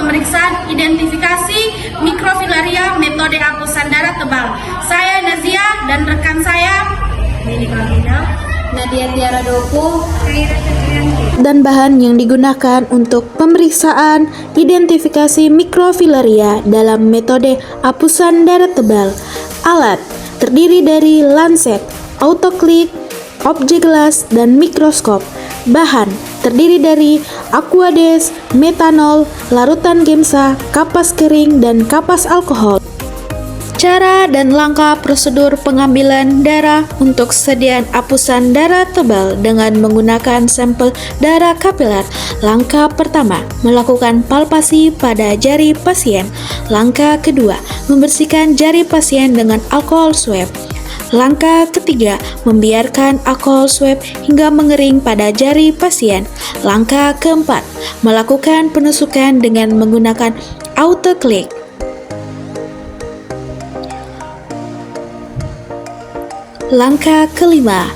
pemeriksaan identifikasi mikrofilaria metode hapusan darah tebal. Saya Nazia dan rekan saya Nini Kamina, Nadia Tiara Doku, dan bahan yang digunakan untuk pemeriksaan identifikasi mikrofilaria dalam metode hapusan darah tebal. Alat terdiri dari lancet, autoklik, objek gelas, dan mikroskop. Bahan terdiri dari aquades, metanol, larutan gemsa, kapas kering, dan kapas alkohol. Cara dan langkah prosedur pengambilan darah untuk sediaan hapusan darah tebal dengan menggunakan sampel darah kapiler. Langkah pertama, melakukan palpasi pada jari pasien. Langkah kedua, membersihkan jari pasien dengan alkohol swab. Langkah ketiga, membiarkan alkohol swab hingga mengering pada jari pasien. Langkah keempat, melakukan penusukan dengan menggunakan autoklik. Langkah kelima,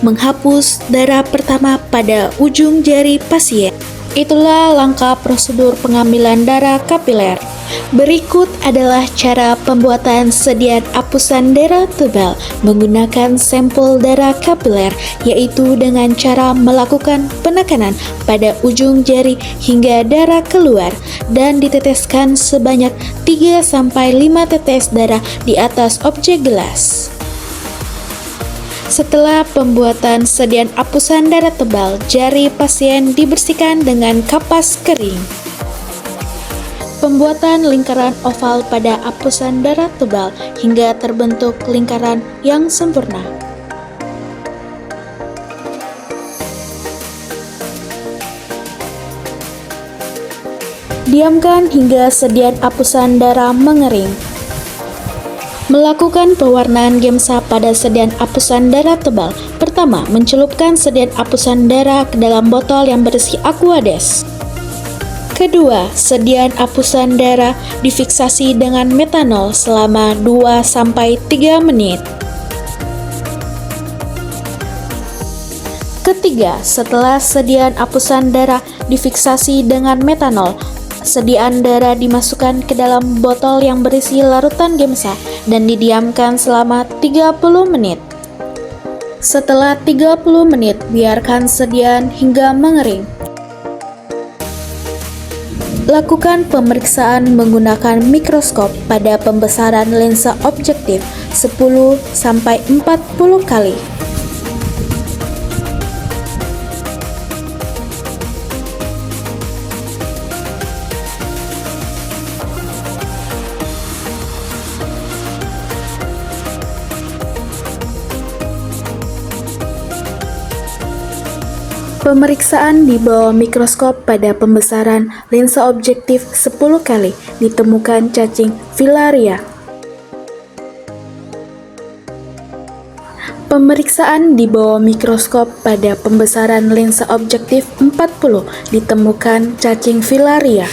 menghapus darah pertama pada ujung jari pasien. Itulah langkah prosedur pengambilan darah kapiler. Berikut adalah cara pembuatan sediaan hapusan darah tebal menggunakan sampel darah kapiler, yaitu dengan cara melakukan penekanan pada ujung jari hingga darah keluar dan diteteskan sebanyak 3-5 tetes darah di atas objek gelas. Setelah pembuatan sediaan hapusan darah tebal, jari pasien dibersihkan dengan kapas kering. Pembuatan lingkaran oval pada hapusan darah tebal hingga terbentuk lingkaran yang sempurna. Diamkan hingga sediaan hapusan darah mengering. Melakukan pewarnaan gemsa pada sediaan hapusan darah tebal. Pertama, mencelupkan sediaan hapusan darah ke dalam botol yang berisi aquades. Kedua, sediaan hapusan darah difiksasi dengan metanol selama 2-3 menit. Ketiga, setelah sediaan hapusan darah difiksasi dengan metanol, sediaan darah dimasukkan ke dalam botol yang berisi larutan gemsa dan didiamkan selama 30 menit. Setelah 30 menit, biarkan sediaan hingga mengering. Lakukan pemeriksaan menggunakan mikroskop pada pembesaran lensa objektif 10-40 kali. Pemeriksaan di bawah mikroskop pada pembesaran lensa objektif 10 kali ditemukan cacing filaria. Pemeriksaan di bawah mikroskop pada pembesaran lensa objektif 40 ditemukan cacing filaria.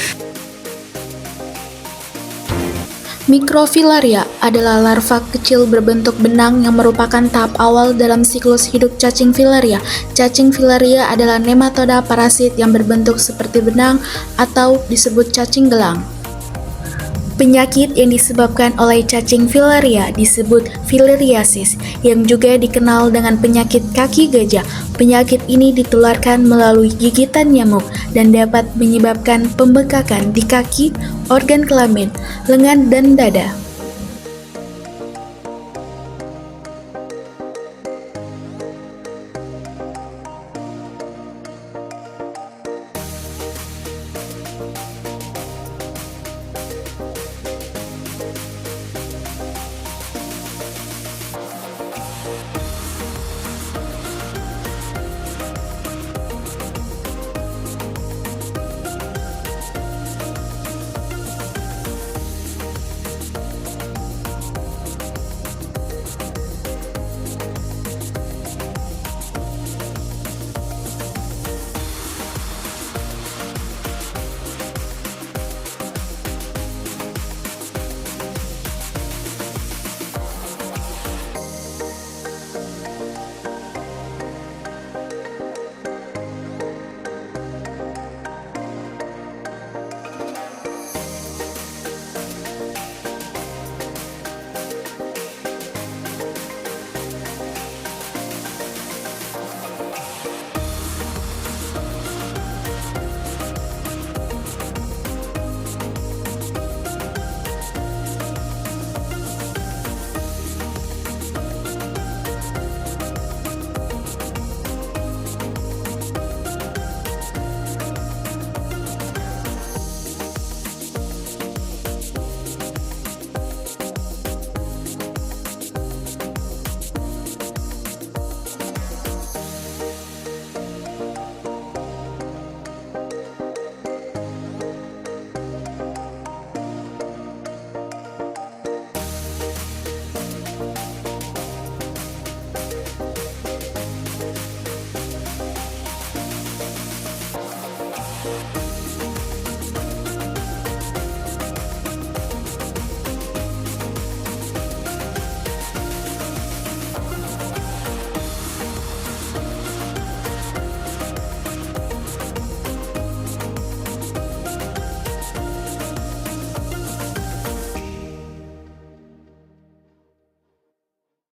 Mikrofilaria adalah larva kecil berbentuk benang yang merupakan tahap awal dalam siklus hidup cacing filaria. Cacing filaria adalah nematoda parasit yang berbentuk seperti benang atau disebut cacing gelang. Penyakit yang disebabkan oleh cacing filaria disebut filariasis, yang juga dikenal dengan penyakit kaki gajah. Penyakit ini ditularkan melalui gigitan nyamuk dan dapat menyebabkan pembengkakan di kaki, organ kelamin, lengan, dan dada.